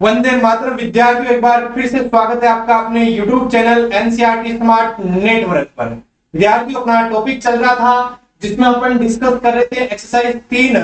वंदे मातरम विद्यार्थियों, एक बार फिर से स्वागत है आपका अपने YouTube channel NCERT smart network पर। विद्यार्थियों, अपना टॉपिक चल रहा था जिसमें अपन डिस्कस कर रहे थे एक्सरसाइज 3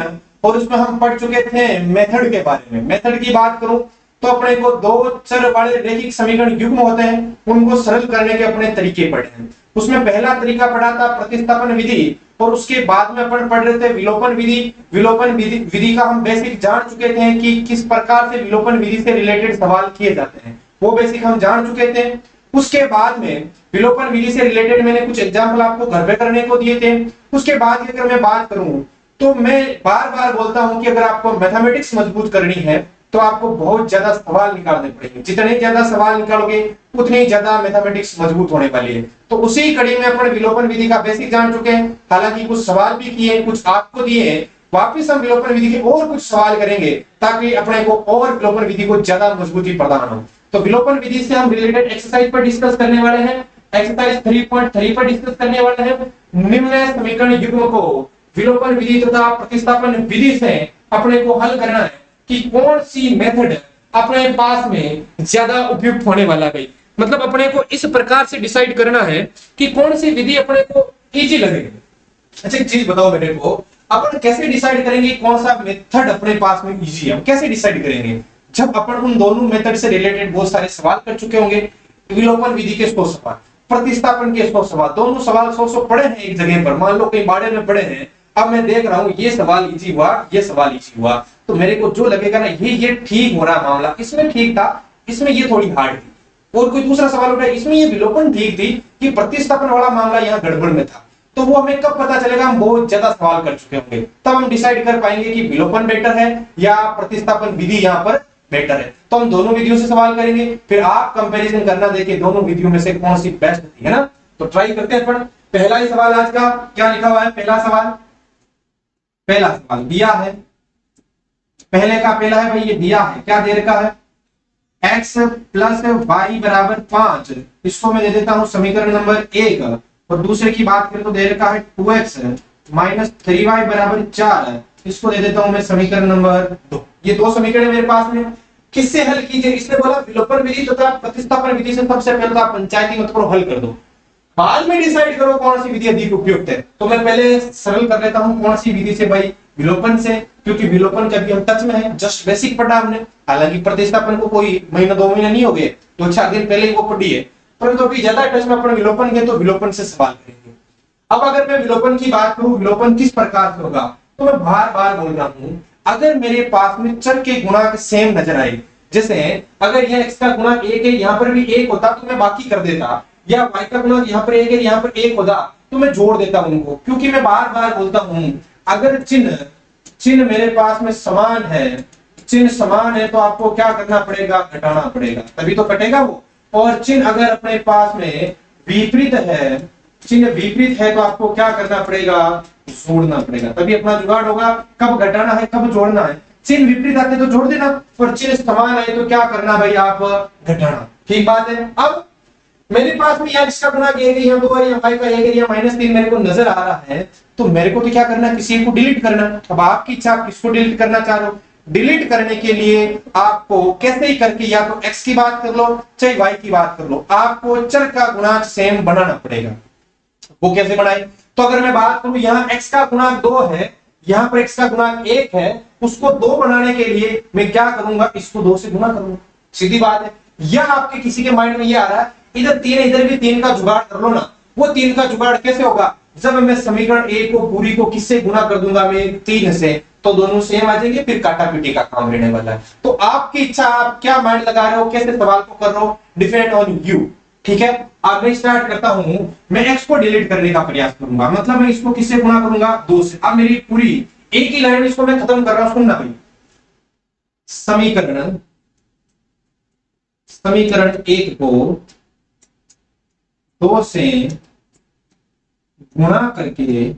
और उसमें हम पढ़ चुके थे मेथड के बारे में। मेथड की बात करूं तो अपने को दो चर वाले रैखिक समीकरण युग्म होते हैं, उनको सरल करने के अपने तरीके पढ़े हैं। उसमें पहला तरीका पढ़ा था प्रतिस्थापन विधि और उसके बाद में अपन पढ़ रहे थे विलोपन विधि। विलोपन विधि का हम बेसिक जान चुके थे कि किस प्रकार से विलोपन विधि से रिलेटेड सवाल किए जाते हैं, वो बेसिक हम जान चुके थे। उसके बाद में विलोपन विधि से रिलेटेड मैंने कुछ एग्जाम्पल आपको घर पे करने को दिए थे। उसके बाद अगर मैं बात करूं तो मैं बार बार बोलता हूं कि अगर आपको मैथमेटिक्स मजबूत करनी है तो आपको बहुत ज्यादा सवाल निकालने पड़ेंगे। जितने ज्यादा सवाल निकालोगे उतनी ज्यादा मैथमेटिक्स मजबूत होने वाली है। तो उसी कड़ी में अपन विलोपन विधि का बेसिक जान चुके हैं, हालांकि कुछ सवाल भी किए, कुछ आपको दिए हैं। वापिस हम विलोपन विधि के और कुछ सवाल करेंगे ताकि अपने को और विलोपन विधि को ज्यादा मजबूती प्रदान हो। तो विलोपन विधि से हम रिलेटेड एक्सरसाइज पर डिस्कस करने वाले हैं। एक्सरसाइज 3.3 पर डिस्कस करने वाले हैं। निम्न समीकरण युग्म को विलोपन विधि तथा प्रतिस्थापन विधि से अपने को हल करना है कि कौन सी मेथड अपने पास में ज्यादा उपयुक्त होने वाला है। मतलब अपने को इस प्रकार से डिसाइड करना है कि कौन सी विधि अपने को इजी लगेगी। अच्छा, एक चीज बताओ मेरे को, अपन कैसे डिसाइड करेंगे कौन सा मेथड अपने पास में इजी है? कैसे डिसाइड करेंगे? जब अपन उन दोनों मेथड से रिलेटेड बहुत सारे सवाल कर चुके होंगे। विलोपन विधि के 100 सवाल, प्रतिस्थापन के 100 सवाल, दोनों सवाल 100 पड़े हैं एक जगह पर। मान लो कहीं बाड़े में पड़े हैं, अब मैं देख रहा हूं ये सवाल इजी हुआ, ये सवाल इजी हुआ, तो मेरे को जो लगेगा ना ये ठीक हो रहा मामला, इसमें ठीक था, इसमें ये थोड़ी हार्ड थी। और कोई दूसरा सवाल उठा, इसमें ये विलोपन ठीक थी, कि प्रतिस्थापन वाला मामला यहाँ गड़बड़ में था। तो वो हमें कब पता चलेगा? हम बहुत ज्यादा सवाल कर चुके होंगे, तब हम डिसाइड कर पाएंगे कि विलोपन बेटर है या प्रतिस्थापन विधि यहाँ पर बेटर है। तो हम दोनों विधियों से सवाल करेंगे, फिर आप कंपैरिजन करना, देखिए दोनों विधियों में से कौन सी बेस्ट थी, है ना। तो ट्राई करते हैं अपन। पहला ही सवाल आज का क्या लिखा हुआ है? पहला सवाल दिया है, पहले का पहला है भाई, ये दिया है, क्या दे रखा है? x प्लस वाई बराबर 5, इसको मैं दे देता हूं समीकरण नंबर 1। और दूसरे की बात करें तो दे रखा है 2x माइनस 3y बराबर 4, इसको दे देता हूं मैं समीकरण नंबर 2। ये दो समीकरण मेरे पास में, किससे हल कीजिए? इसने बोला विलोपन विधि तथा प्रतिस्थापन विधि से। सबसे पहले तो आप पंचायती मत करो, हल कर दो, बाद में डिसाइड करो कौन सी विधि अधिक उपयुक्त है। तो मैं पहले सरल कर लेता हूं, कौन सी विधि से भाई? विलोपन से, क्योंकि विलोपन का भी हम टच में है, जस्ट बेसिक पढ़ा हमने। हालांकि प्रतिस्थापन को कोई महीना 2 महीने नहीं हो गए, 2-4 दिन पहले ही वो पढ़ी है, परंतु अभी ज्यादा टच में अपन विलोपन के, तो विलोपन से सवाल करेंगे। अब अगर मैं विलोपन की बात करूं, विलोपन किस प्रकार से होगा, तो मैं बार बार बोल रहा हूं, अगर मेरे पास में चर के गुणांक सेम नजर आए, जैसे अगर यह x का गुणांक 1 है, यहाँ पर भी 1 होता तो मैं बाकी कर देता, या y का गुणांक यहाँ पर 1 है, यहाँ पर 1 होता तो मैं जोड़ देता उनको। क्योंकि मैं बार बार बोलता हूं, अगर चिन्ह मेरे पास में समान है, चिन्ह समान है, तो आपको क्या करना पड़ेगा? घटाना पड़ेगा, तभी तो कटेगा वो। और चिन्ह अगर अपने पास में विपरीत है, चिन्ह विपरीत है, तो आपको क्या करना पड़ेगा? जोड़ना पड़ेगा, तभी अपना जुगाड़ होगा। कब घटाना है, कब जोड़ना है? चिन्ह विपरीत आते तो जोड़ देना, और चिन्ह समान आए तो क्या करना भाई? आप घटाना। ठीक बात है। अब मेरे पास में x का गुणांक 1 है, यहाँ 2 है, यहाँ 5 का 1 है, यहाँ -3 मेरे को नजर आ रहा है, तो मेरे को तो क्या करना है? किसी को डिलीट करना। अब आपकी इच्छा, आप किसको डिलीट करना चाह रहे हो? डिलीट करने के लिए आपको कैसे ही करके, या तो x की बात कर लो चाहे y की बात कर लो, आपको चर का गुणांक सेम बनाना पड़ेगा। वो कैसे बनाए? तो अगर मैं बात करूं, यहाँ x का गुणांक 2 है, यहाँ पर x का गुणांक 1 है, उसको 2 बनाने के लिए मैं क्या करूंगा? इसको 2 से गुणा करूंगा, सीधी बात है। या आपके किसी के माइंड में ये आ रहा है, इधर 3 इधर भी 3 का जुगाड़ कर लो ना। वो 3 का जुगाड़ कैसे होगा? जब मैं समीकरण 1 को पूरी को किससे गुना कर दूंगा? मैं 3 से, तो दोनों सेम आ जाएंगे, फिर काटा पीटी का काम रहने वाला है। तो आपकी इच्छा, आप क्या माइंड लगा रहे हो, कैसे सवाल को कर रहे हो, डिपेंड ऑन यू। ठीक है, अब मैं स्टार्ट करता हूं। मैं x को डिलीट करने का प्रयास करूंगा, मतलब मैं इसको किससे गुना करूंगा? 2 से। अब मेरी पूरी एक ही लाइन इसको मैं खत्म कर रहा हूं, सुनना भाई। समीकरण 1 को 2 से गुणा करके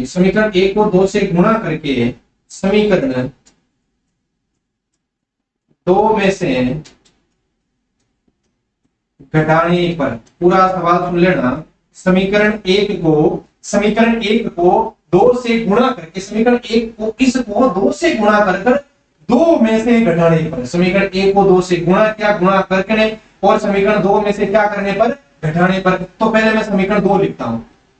समीकरण 1 को 2 से गुणा करके समीकरण 2 में से घटाने पर, पूरा सवाल सुन लेना। समीकरण 1 को 2 से गुणा करके, समीकरण 1 को इसको 2 से गुणा कर दो में से घटाने पर, समीकरण एक को दो से गुणा किया, गुणा करके, और समीकरण दो में से क्या करने पर, घटाने पर। तो पहले मैं समीकरण दो लिखता हूं,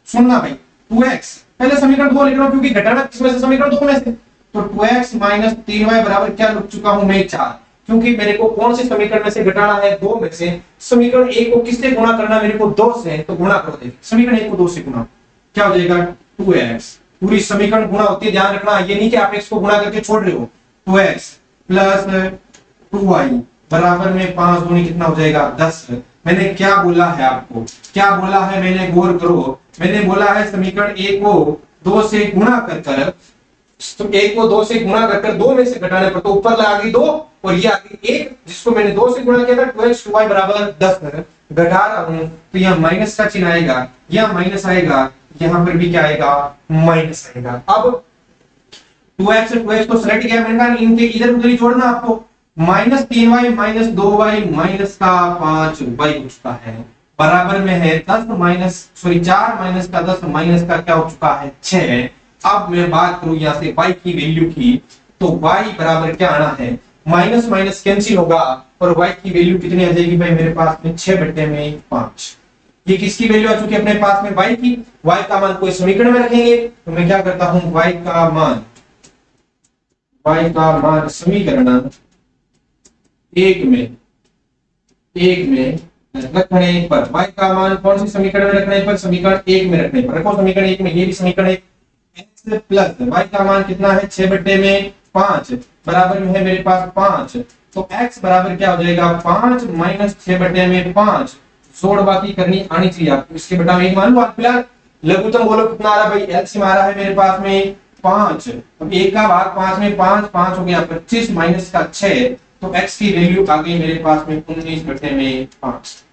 सुनना भाई, 2x, पहले समीकरण दो लिख रहा हूं क्योंकि घटाना किसमें से, समीकरण दो में से। तो 2x माइनस 3y बराबर क्या लिख चुका हूं मैं, 4, क्योंकि मेरे को कौन से समीकरण में से घटाना है, दो में से। समीकरण एक को किससे गुणा करना, मेरे को दो से, तो गुणा कर दे, समीकरण एक को दो से गुणा, क्या हो जाएगा 2x, पूरी समीकरण गुणा होती है, ध्यान रखना, ये नहीं कि आप x को गुणा करके छोड़ रहे हो। 2x प्लस 2y बराबर में 5 दूनी कितना हो जाएगा 10। मैंने क्या बोला है आपको, क्या बोला है मैंने, गौर करो, मैंने बोला है समीकरण एक को दो से गुणा कर कर, तो एक को दो से गुणा कर दो में से घटाने पर, तो ऊपर लगा गई दो और ये आ गई एक, जिसको मैंने दो से गुणा किया था, 2x 2y बराबर 10 घटा रहा हूं, तो यहाँ माइनस का चिन्ह आएगा, यहाँ माइनस आएगा, यहाँ पर भी क्या आएगा, माइनस आएगा। अब 2x से 2x तो सेलेक्ट किया, मैंने कहा इनके इधर उधर ही छोड़ना आपको, minus 3y minus 2y minus का 5y हो चुका है, बराबर में है 10 माइनस, सॉरी 4 माइनस का 10 माइनस का क्या हो चुका है 6। अब मैं बात करूं यहाँ से y की वैल्यू की, तो y बराबर क्या आना है, माइनस माइनस कैंसिल होगा और y की वैल्यू कितनी आ जाएगी भाई मेरे पास में, 6/5। ये किसकी वैल्यू आ चुकी है अपने पास में, y की। y का मान कोई समीकरण में रखेंगे, तो मैं क्या करता हूं, y का मान समीकरण एक में रखने पर, y का मान कौन सी समीकरण में रखने पर, समीकरण एक में रखने पर, रखो समीकरण एक में, ये भी समीकरण एक, x प्लस y का मान कितना है 6/5 बराबर में है मेरे पास 5, तो x बराबर क्या हो जाएगा 5 माइनस 6/5, जोड़ बाकी करनी आनी चाहिए आपको, इसके बेटा में एक मान लो आप फिलहाल, लघुत्तम बोलो कितना आ रहा है भाई, एलसीएम आ रहा है मेरे पास में 5, अब एक का भाग 5 में 5 5 हो गया 25 माइनस का 6, तो x की वैल्यू आ गई मेरे पास में 19/5।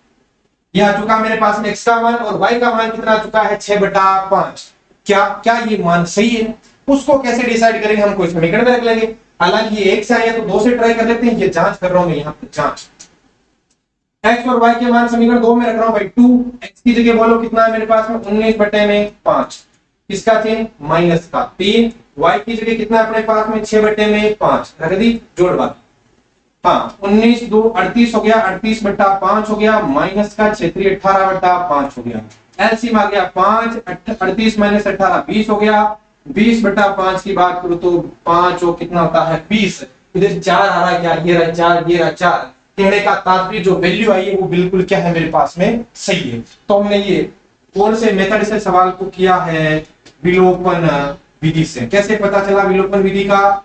यह आ चुका मेरे पास में x का मान, और y का मान कितना आ चुका है 6/5। क्या क्या ये मान सही है, उसको कैसे डिसाइड करेंगे, हम कोई समीकरण में रख लेंगे, हालांकि ये एक से आया तो दो से ट्राई कर लेते हैं, ये जांच कर रहा हूं मैं यहाँ पर, जांच x और y के मान समीकरण दो में रख रहा हूं भाई, 2x की जगह बोलो कितना है मेरे पास में 19/5, किसका चिन्ह माइनस का 3, y की जगह कितना अपने पास में 6/5 रख दी, जोड़ बाकी, हाँ 19 2 38 हो गया, 38/5 हो गया, माइनस का 6 3 18/5 हो गया, एलसीएम आ गया 5, 38 माइनस 18 20 हो गया, 20/5 की बात करूं तो 5 और कितना होता है 20, इधर 4 आ रहा है, क्या ये रहा 4, ये रहा 4, कहने का तात्पर्य जो वैल्यू आई है वो बिल्कुल क्या है मेरे पास में सही है। तो हमने ये कौन से मेथड से सवाल को किया है, विलोपन विधि से। कैसे पता चला विलोपन विधि का,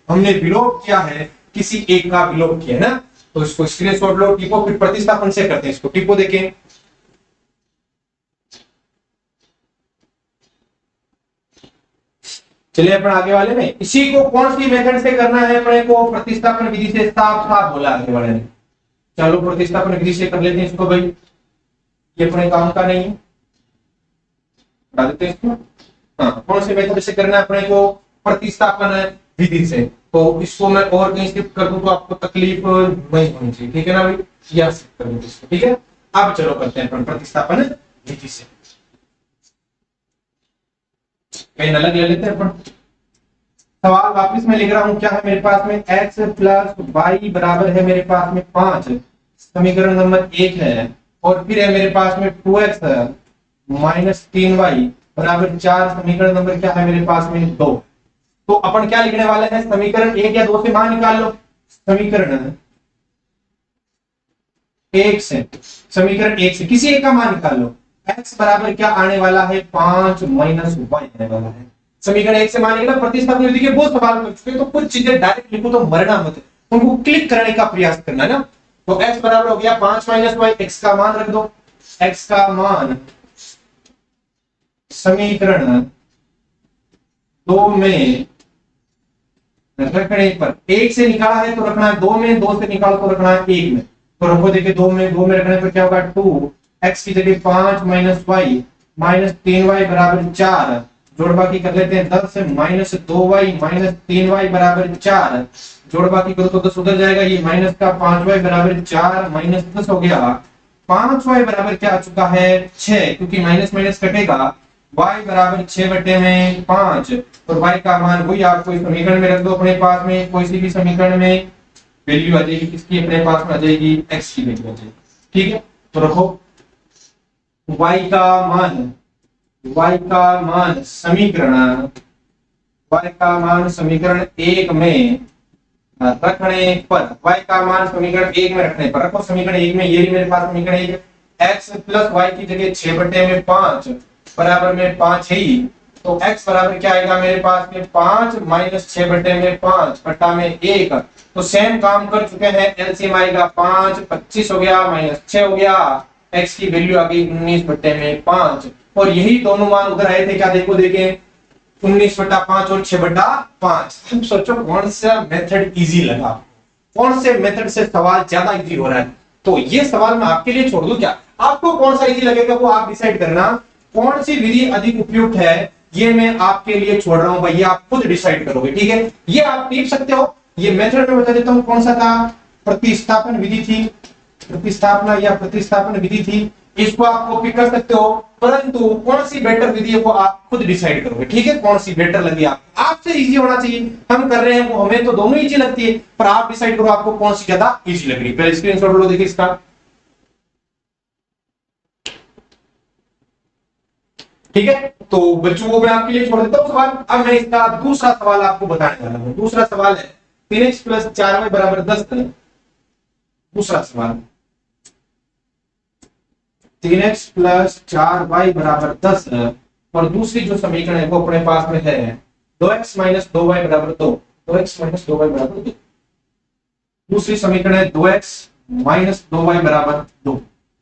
हमने विलोप किया है, किसी एक का विलोप किया है ना, तो इसको स्क्रीनशॉट लो, टिपो, फिर प्रतिस्थापन से करते हैं इसको, टिपो देखें, चलिए अपन आगे वाले में, इसी को कौन सी मेथड से करना है अपने को, प्रतिस्थापन विधि से, साफ साफ बोला आगे वाले ने। चलो प्रतिस्थापन विधि से कर लेते हैं इसको भाई, ये अपने काम का नहीं है, बता देते हैं इसको। हाँ, कौन से मेथड से करना है अपने को, प्रतिस्थापन विधि से, तो इसको मैं और कहीं शिफ्ट कर दूं तो आपको तकलीफ नहीं होनी चाहिए, ठीक है ना भाई, यह शिफ्ट कर दूं इसको, ठीक है। अब चलो करते हैं अपन प्रतिस्थापन विधि से, पेन अलग ले लेते हैं अपन। सवाल वापस मैं लिख रहा हूं, क्या है मेरे पास में, x प्लस वाई बराबर है मेरे पास में 5, समीकरण नंबर 1 है, और फिर है मेरे पास में 2x माइनस 3y बराबर 4, समीकरण नंबर क्या है मेरे पास में 2। तो अपन क्या लिखने वाले हैं, समीकरण 1 या 2 से मान निकाल लो, समीकरण 1 से किसी एक का मान निकाल लो, x बराबर क्या आने वाला है 5 माइनस y आने वाला है। समीकरण 1 से मान निकाला, प्रतिस्थापन विधि के बहुत सवाल कर चुके, तो कुछ चीजें डायरेक्ट लिखो तो मरना मत, उनको क्लिक करने का प्रयास करना ना। तो x बराबर हो गया 5 माइनस y, x का मान रख दो, x का मान समीकरण 2 में रखने पर, 1 से निकाला है तो रखना है 2 में, 2 से निकालो तो रखना है 1 में, तो रखो देखिए 2 में रखने पर क्या होगा 2, x की जगह 5 माइनस y माइनस 3y बराबर 4, जोड़ बाकी कर लेते हैं 10 माइनस 2y माइनस 3y बराबर 4, जोड़ बाकी करो तो 10 उधर जाएगा, ये माइनस का 5y बराबर 4 माइनस 10 हो गया, 5y बराबर क्या आ चुका है 6, क्योंकि माइनस माइनस कटेगा, y बराबर 6/5 और y का मान वही आपको इस समीकरण में रख दो अपने पास में, कोई सी भी समीकरण में वैल्यू आ जाएगी, किसकी अपने पास में आ जाएगी, x की वैल्यू आ जाएगी। ठीक है, तो रखो y का मान समीकरण 1 में रखने पर, y का मान समीकरण 1 में रखने पर, रखो समीकरण 1 में, ये मेरे पास समीकरण 1 है, x प्लस y की जगह 6/5 बराबर में 5 है ही, तो x बराबर क्या आएगा मेरे पास में 5 माइनस 6/5 बटा में 1। तो सेम काम कर चुके हैं, एलसीएम आएगा 5, 25 हो गया माइनस 6 हो गया, x की वैल्यू आ गई 19/5 और यही दोनों मान उधर आए थे, क्या देखो देखें 19/5 और 6/5। अब सोचो कौन सा मेथड इजी लगा, कौन से मेथड से सवाल ज्यादा इजी हो रहा है। तो ये सवाल मैं आपके लिए छोड़ दूं क्या, आपको कौन सा इजी लगेगा वो आप डिसाइड करना, कौन सी विधि अधिक उपयुक्त है ये मैं आपके लिए छोड़ रहा हूं भाई, ये आप खुद डिसाइड करोगे। ठीक है, ये आप टीप सकते हो, ये मेथड में बता देता हूं कौन सा था, प्रतिस्थापन विधि थी, प्रतिस्थापना या प्रतिस्थापन विधि थी, इसको आप कॉपी कर सकते हो, परंतु कौन सी बेटर विधि है वो आप खुद डिसाइड करोगे। ठीक है, कौन सी बेटर लगी आपको, आपसे इजी होना चाहिए, हम कर रहे हैं वो हमें तो दोनों इजी लगती है, पर आप डिसाइड करो आपको कौन सी ज्यादा इजी लग रही है। पहले स्क्रीनशॉट लो, देखिए इसका। ठीक है, तो बच्चों को मैं आपके लिए छोड़ देता हूं सवाल। अब मैं इसका दूसरा सवाल आपको बताने वाला हूं। दूसरा सवाल है 3x प्लस 4y बराबर 10। दूसरा सवाल 3x प्लस 4y बराबर 10 और दूसरी जो समीकरण है वो अपने पास में है 2x माइनस 2y बराबर 2। 2x माइनस 2y बराबर 2। दूसरी समीकरण है 2x माइनस 2y बराबर 2।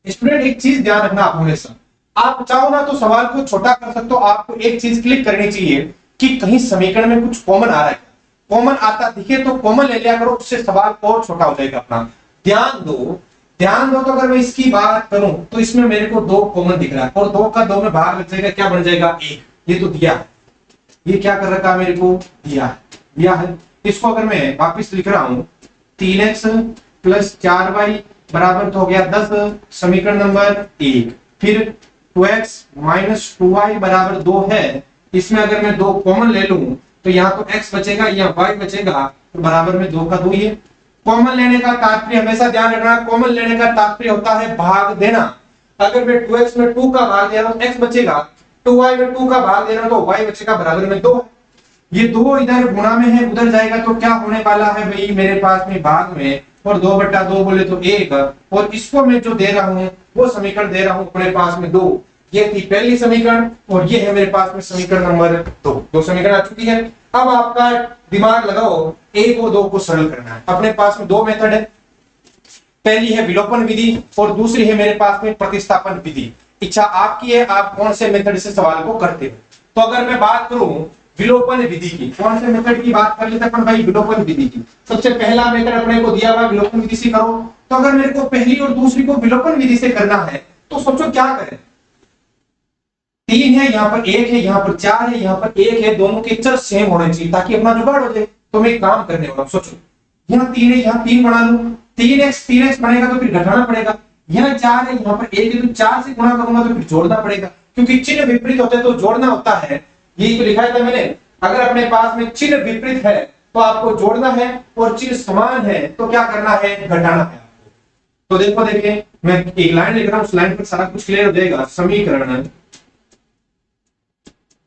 स्टूडेंट एक चीज ध्यान रखना आप हमेशा, आप चाहो ना तो सवाल को छोटा कर सकते हो, आपको एक चीज क्लिक करनी चाहिए कि कहीं समीकरण में कुछ कॉमन आ रहा है, कॉमन आता दिखे तो कॉमन ले लिया करो, उससे सवाल और छोटा हो जाएगा अपना। ध्यान दो तो अगर मैं इसकी बात करूं तो इसमें मेरे को 2 कॉमन दिख रहा है और 2 का 2 में भाग लग जाएगा, क्या बन जाएगा 1। ये तो दिया है, ये क्या कर रखा है मेरे को, दिया है। इसको अगर मैं वापिस लिख रहा हूं 3x प्लस 4y बराबर तो हो गया 10, समीकरण नंबर 1। फिर 2x माइनस 2y बराबर 2 है, इसमें अगर मैं 2 कॉमन ले लूं तो यहाँ तो x बचेगा या y बचेगा, तो बराबर में 2 का 2 ही है। कॉमन लेने का तात्पर्य हमेशा ध्यान रखना, कॉमन लेने का तात्पर्य होता है भाग देना। अगर मैं 2x में 2 का भाग दे रहा हूं x बचेगा, 2y में 2 का भाग दे रहा हूं तो y बचेगा, बराबर में 2। ये 2 इधर गुणा में है, उधर जाएगा तो क्या होने वाला है भाई मेरे पास में भाग में, और 2/2 बोले तो 1, और इसको मैं जो दे रहा हूं वो समीकरण दे रहा हूं अपने पास में 2। ये थी पहली समीकरण और ये है मेरे पास में समीकरण नंबर 2। 2 समीकरण आ चुकी है। अब आपका दिमाग लगाओ 1 और 2 को सरल करना है। अपने पास में 2 मेथड है, पहली है विलोपन विधि और दूसरी है मेरे पास में प्रतिस्थापन विधि। इच्छा आपकी है आप कौन से मेथड से सवाल को करते हो। तो अगर मैं बात करूं विलोपन विधि की, कौन से मेथड की बात कर लेते हैं भाई, विलोपन विधि की। सबसे पहला मेथड अपने को दिया हुआ विलोपन विधि से करो। तो अगर मेरे को पहली और दूसरी को विलोपन विधि से करना है तो सोचो क्या करें, 3 है यहाँ पर, 1 है यहाँ पर, 4 है यहाँ पर, 1 है, दोनों के चर सेम होने चाहिए ताकि अपना जुगाड़ हो जाए। तो मैं एक काम करने वाला हूं, सोचो यहाँ 3 है, यहाँ 3 बना लूं, 3x बनेगा तो फिर घटाना पड़ेगा। यहाँ 4 है यहाँ पर 1 है तो 4 से गुणा करूंगा तो फिर जोड़ना पड़ेगा, क्योंकि चिन्ह विपरीत होते हैं तो जोड़ना होता है। यही तो लिखा था मैंने, अगर अपने पास में चिन्ह विपरीत है तो आपको जोड़ना है और चिन्ह समान है तो क्या करना है, घटाना है। तो देखिए मैं एक लाइन लिख रहा हूं, उस लाइन पर सारा कुछ क्लियर हो जाएगा। समीकरण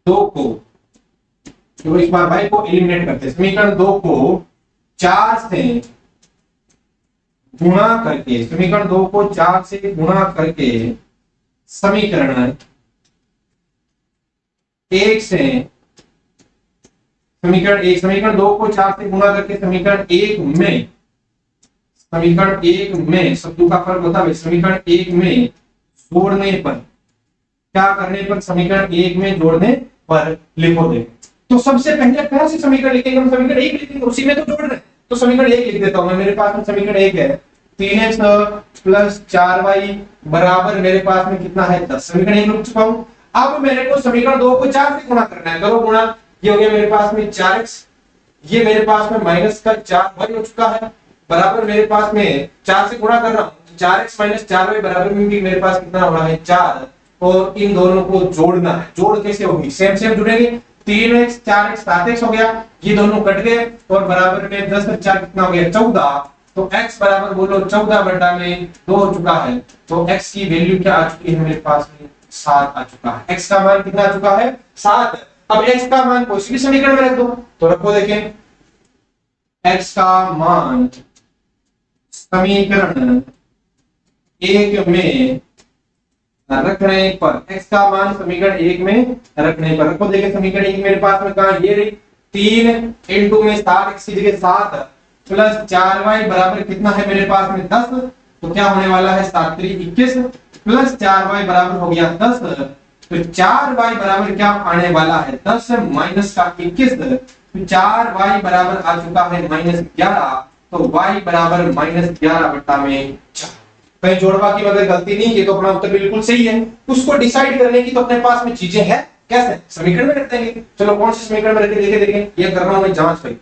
2 को, तो इस बार भाई को एलिमिनेट करते हैं। समीकरण 2 को 4 से गुणा करके, समीकरण 2 को 4 से गुणा करके समीकरण 1 से, समीकरण 2 को 4 से गुणा करके समीकरण 1 में शब्दों का फर्क होता है। समीकरण 1 में जोड़ने पर, क्या करने पर, समीकरण 1 में जोड़ने पर लिखो दे। तो सबसे पहले कौन सी समीकरण लिखेंगे, हम समीकरण 1 लिखेंगे, उसी में तो जोड़ रहे हैं। तो समीकरण 1 लिख देता हूं मैं, मेरे पास में समीकरण 1 है 3x प्लस 4y बराबर मेरे पास में कितना है 10। समीकरण 1 लिख चुका हूं। अब मेरे को समीकरण 2 को 4 से गुणा करना है, करो गुणा, ये हो गया मेरे पास में 4x, ये मेरे पास में माइनस का 4y हो चुका है, बराबर मेरे पास में 4 से गुणा कर रहा हूं, 4x माइनस 4y बराबर में भी मेरे पास कितना हो रहा है 4, और इन दोनों को जोड़ना है। जोड़ कैसे होगी, सेम सेम जुड़ेंगे, 3x 4x 7x हो गया, ये दोनों कट गए और बराबर में 10 और 4 कितना हो गया 14। तो x बराबर बोलो 14 बटा में 2 हो चुका है। तो x की वैल्यू क्या आ चुकी है मेरे पास में 7 आ चुका है। x का मान कितना आ चुका है 7। अब x का मान कोई भी समीकरण में रख दो, तो रखो देखें x का मान समीकरण 1 में रखने पर, x का मान समीकरण 1 में रखने पर रखो देखें समीकरण 1 मेरे पास में कहां ये रही 3 इंटू में 7x की जगह 7 प्लस 4y बराबर कितना है मेरे पास में 10। तो क्या होने वाला है 7 3 21 प्लस 4y बराबर हो गया 10। तो 4y बराबर क्या आने वाला है 10 माइनस का 21। तो 4y बराबर आ चुका है -11। तो y बराबर -11 बटा में 4। कहीं जोड़वा की अगर गलती नहीं की तो अपना उत्तर बिल्कुल सही है। उसको डिसाइड करने की तो अपने पास में चीजें हैं, कैसे समीकरण में रख देंगे। चलो कौन से समीकरण में रख के देखें, ये कर रहा हूं मैं जांच भाई,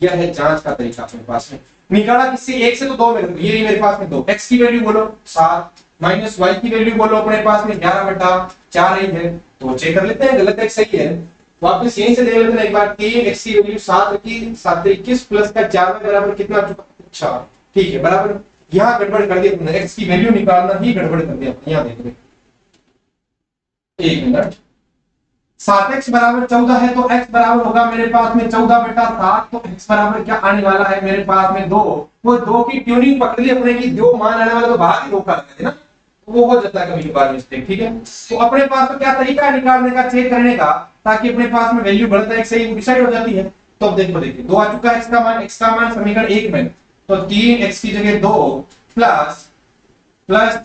यह है जांच का तरीका अपने पास में। निकाला किससे 1 से तो 2 में, ये मेरे पास में 2। x की वैल्यू बोलो 7 माइनस y की वैल्यू बोलो अपने पास में 11 बटा 4 ही है। तो चेक कर लेते हैं गलत है सही है, वापस यहीं से देख लेते हैं एक बार। 3x की वैल्यू 7 की 7 21 प्लस का 4 बराबर कितना चुका, अच्छा ठीक है बराबर। यहां गड़बड़ कर दिया तुमने, x की वैल्यू निकालना ही गड़बड़ कर दिया। यहां देखो एक मिनट, 7x बराबर 14 है तो x बराबर होगा मेरे पास में 14 बटा 7। तो x बराबर क्या आने वाला है मेरे पास में 2। वो 2 की ट्यूनिंग पकड़ ली अपने की, 2 मान आने वाला तो बाहर ही रोका है ना, वो हो जाता है कभी कभार मिस्टेक, ठीक है। तो अपने पास तो क्या तरीका है निकालने का, चेक करने का, ताकि अपने पास में वैल्यू बढ़ता है सही डिसाइड हो जाती है। तो अब देखो देखिए 2 आ चुका है x का मान समीकरण 1 में। तो 3x की जगह 2 प्लस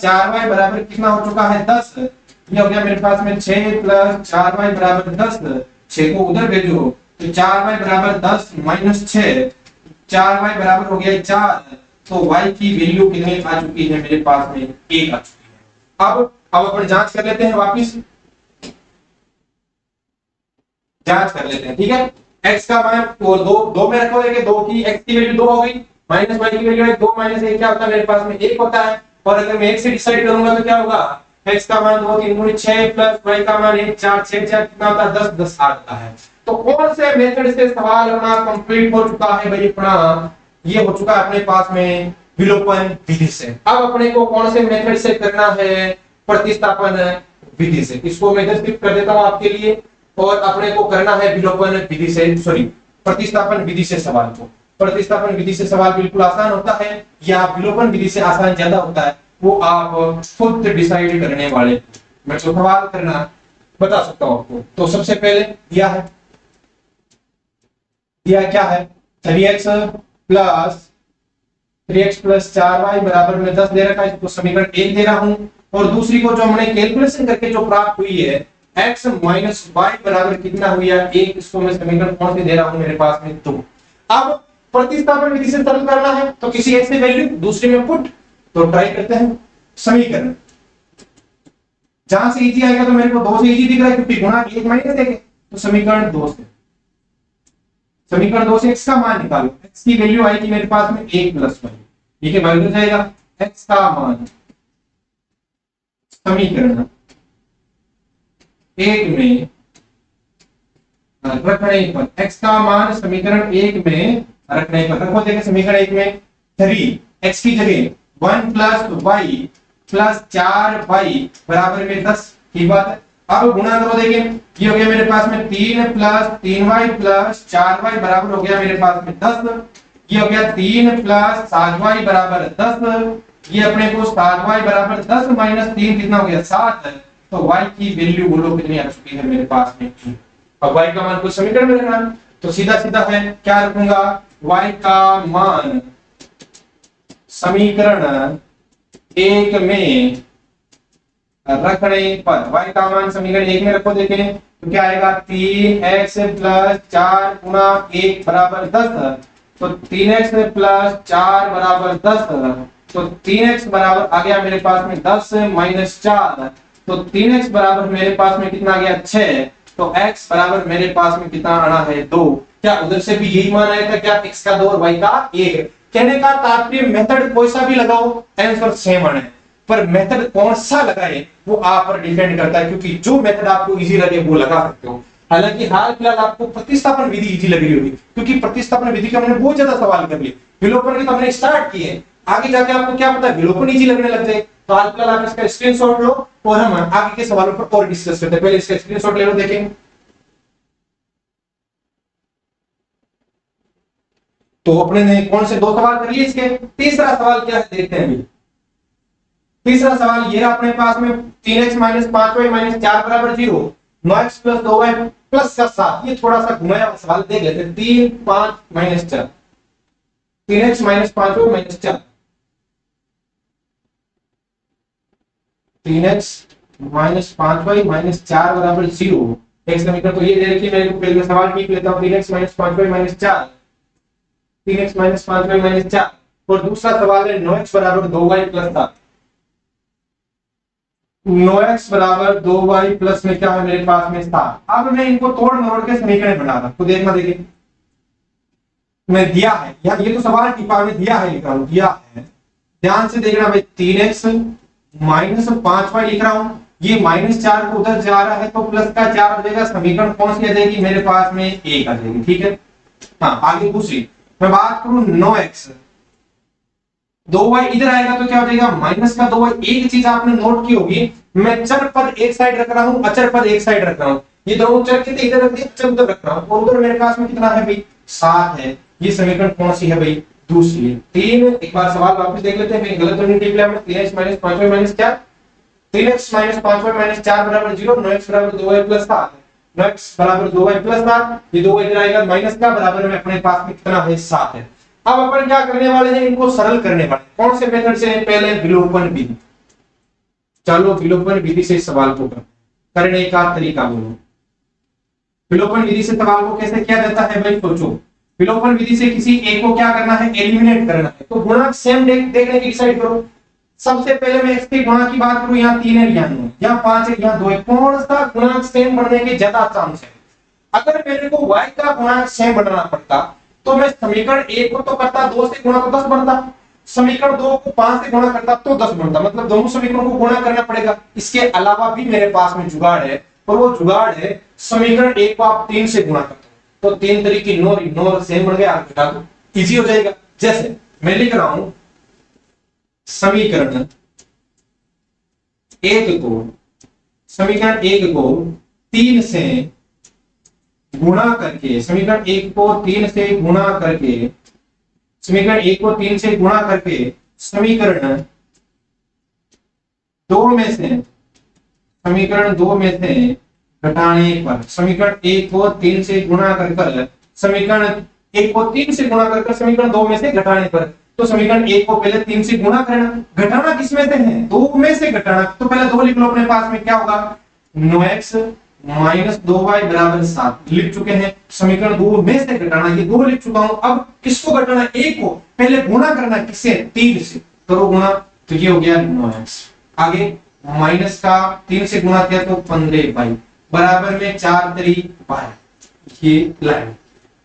4y बराबर कितना हो चुका है 10। ये हो गया मेरे पास में 6 प्लस 4y बराबर 10। 6 को उधर भेजो तो 4y बराबर 10 माइनस 6, 4y बराबर हो गया 4। तो y की वैल्यू कितनी आ चुकी है मेरे पास में 1 आ चुकी है। अब अपन जांच कर लेते हैं, वापिस जांच कर लेते हैं, ठीक है। x का मान को 2 में रखो, 2 की x की वैल्यू 2 हो गई, माइनस y की वैल्यू है 2 माइनस 1 क्या होता है मेरे पास में 1 होता है। और अगर मैं 1 से डिसाइड करूंगा तो क्या होगा, x का मान 2 3 गुणित 6 प्लस y का मान 1 4 6 4 कितना होता है 10 10 आता है। तो कौन से मेथड से सवाल अपना कंप्लीट हो चुका है भाई, अपना ये हो चुका है अपने पास में विलोपन विधि से। अब अपने को कौन से मेथड से करना है, प्रतिस्थापन विधि से। इसको मैं इधर कर देता हूं आपके लिए, और अपने को करना है विलोपन विधि से, सॉरी प्रतिस्थापन विधि से सवाल को। प्रतिस्थापन विधि से सवाल बिल्कुल आसान होता है या विलोपन विधि से आसान ज्यादा होता है, वो आप खुद डिसाइड करने वाले। मैं जो सवाल करना बता सकता हूं आपको। तो सबसे पहले दिया क्या है 3x प्लस 4y बराबर में 10 दे रखा है, इसको समीकरण 1 दे रहा हूं। और दूसरी को जो हमने कैलकुलेशन करके जो प्राप्त हुई है x माइनस y बराबर कितना हुआ 1, इसको मैं समीकरण कौन से दे रहा हूं मेरे पास में 2। अब प्रतिस्थापन विधि से सरल करना है तो किसी एक से वैल्यू दूसरे में पुट, तो ट्राई करते हैं समीकरण। जहां से इजी आएगा तो मेरे को 2 से इजी दिख रहा है क्योंकि गुणा 1 माइनस 1 है। तो समीकरण 2 से x का मान निकालो। x की वैल्यू आएगी मेरे पास में 1 प्लस 1, ठीक है, वैल्यू जाएगा x का मान समीकरण 1 में रखने पर, x का मान समीकरण 1 में रखने पर रखो देखिए समीकरण 1 में 3x की जगह 1 प्लस y प्लस 4y बराबर में 10, ठीक बात है। अब गुणा करो देखिए, ये हो गया मेरे पास में 3 प्लस 3y प्लस 4y बराबर हो गया मेरे पास में 10। ये हो गया 3 प्लस 7y बराबर 10। ये अपने को 7y बराबर 10 माइनस 3 कितना हो गया 7। तो y की वैल्यू बोलो कितनी आ चुकी है मेरे पास में। अब y का मान कुछ समीकरण में रखना, तो सीधा सीधा है क्या रखूंगा, y का मान समीकरण 1 में रखने पर, y का मान समीकरण 1 में रखो देखें तो क्या आएगा 3x प्लस 4 गुणा 1 बराबर 10। तो 3x प्लस 4 बराबर 10। तो 3x बराबर आ गया मेरे पास में 10 माइनस 4। तो 3x बराबर मेरे पास में कितना आ गया 6। तो x बराबर मेरे पास में कितना आना है 2। क्या उधर से भी यही मान आया था क्या, x का 2 और y का 1। कहने का तात्पर्य मेथड कोई सा भी लगाओ आंसर सेम आना है, पर मेथड कौन सा लगाए वो आप पर डिपेंड करता है, क्योंकि जो मेथड आपको इजी लगे वो लगा सकते हो। हालांकि हाल फिलहाल आपको प्रतिस्थापन विधि इजी लग रही होगी, क्योंकि प्रतिस्थापन विधि के हमने बहुत ज्यादा सवाल कर लिए, विलोपन के तो हमने स्टार्ट किए, आगे जाके आपको क्या पता है विलोपन इजी लगने लग जाए। तो हाल फिलहाल आप इसका स्क्रीनशॉट लो और हम आगे के सवालों पर और डिस्कस करते हैं। पहले इसका स्क्रीनशॉट ले लो, देखेंगे तो अपने ने कौन से 2 सवाल कर लिए, इसके तीसरा सवाल क्या है देखते हैं अभी। तीसरा सवाल ये अपने पास में 3x माइनस 5y माइनस 4 बराबर 0, 9x प्लस 2y प्लस 7। ये थोड़ा सा घुमाया हुआ सवाल देख लेते हैं। 3 5 minus 4, 3x minus 5y minus 4, 3x minus 5y minus 4 बराबर 0। एक समीकरण तो ये दे रखी है, मैं पहले सवाल लिख लेता हूँ। 3x minus 5y minus 4, 3x minus 5y minus 4, और दूसरा सवाल है 9x बराबर 2y प्लस 7। 9x बराबर 2y प्लस में क्या है मेरे पास में 7। अब मैं इनको तोड़ मरोड़ के समीकरण बना रहा हूं, तो देखना देखिए मैं दिया है या ये तो सवाल टिपा में दिया है, लिख रहा हूं दिया है, ध्यान से देखना भाई। 3x माइनस 5y लिख रहा हूं, ये माइनस 4 को उधर जा रहा है तो प्लस का 4 आ जाएगा। समीकरण कौन सी आ जाएगी मेरे पास में 1 आ जाएगी, ठीक है। हाँ आगे दूसरी मैं बात करूं 9x 2y इधर आएगा तो क्या हो जाएगा माइनस का 2y। एक चीज आपने नोट की होगी, मैं चर पद एक साइड रख रहा हूं, अचर पद एक साइड रख रहा हूं। ये दोनों चर के इधर रख दिए, अचर उधर रख रहा हूं, और उधर मेरे पास में कितना है भाई 7 है। ये समीकरण कौन सी है भाई दूसरी है। 3 एक बार सवाल वापस देख लेते हैं, गलत तो नहीं टिक लिया मैं। 3x minus 5y minus 4, 3x minus 5y minus 4 बराबर 0, 9x बराबर 2y प्लस 7, 9x बराबर 2y प्लस 7, ये 2 इधर आएगा माइनस का, बराबर में अपने पास में कितना है 7 है। अब अपन क्या करने वाले हैं, इनको सरल करने वाले। कौन से मेथड से? पहले विलोपन विधि। चलो विलोपन विधि से इस सवाल को करने का तरीका बोलो। विलोपन विधि से सवाल को कैसे किया जाता है भाई सोचो। विलोपन विधि से किसी एक को क्या करना है, एलिमिनेट करना है। तो गुणांक सेम देखने की डिसाइड करो। सबसे पहले मैं x के गुणांक की बात करूं, यहाँ 3 है यहाँ 9 यहाँ 5 है यहाँ 2 है, कौन सा गुणांक सेम बनने के ज्यादा चांस है? अगर मेरे को y का गुणांक सेम बनाना पड़ता तो मैं समीकरण 1 को तो करता 2 से गुणा तो 10 बनता, समीकरण 2 को 5 से गुणा करता तो 10 बनता, मतलब दोनों समीकरणों को गुणा करना पड़ेगा। इसके अलावा भी मेरे पास में जुगाड़ है, और वो जुगाड़ है समीकरण 1 को आप 3 से गुणा करते हो तो 3 तरीके 9 सेम बन गया, घटा दो इजी हो जाएगा। जैसे मैं लिख रहा हूं समीकरण 1 को 3 से गुणा करके, समीकरण 1 को 3 से गुणा करके, समीकरण 1 को 3 से गुणा करके समीकरण 2 में से, समीकरण 2 में से घटाने पर, समीकरण 1 को 3 से गुणा कर समीकरण 1 को 3 से गुणा कर समीकरण 2 में से घटाने पर, तो समीकरण 1 को पहले 3 से गुणा करना, घटाना किस में से है 2 में से घटाना, तो पहले 2 लिख लो अपने पास में, क्या होगा 9x माइनस 2y बराबर 7 लिख चुके हैं। समीकरण 2 में से घटाना, ये 2 लिख चुका हूं। अब किसको घटाना, 1 को पहले गुणा करना, किससे 3 से, करो गुणा, तो ये हो गया 9x। आगे माइनस का 3 से गुणा किया तो 15y बराबर में 4 3 12, ये लाइन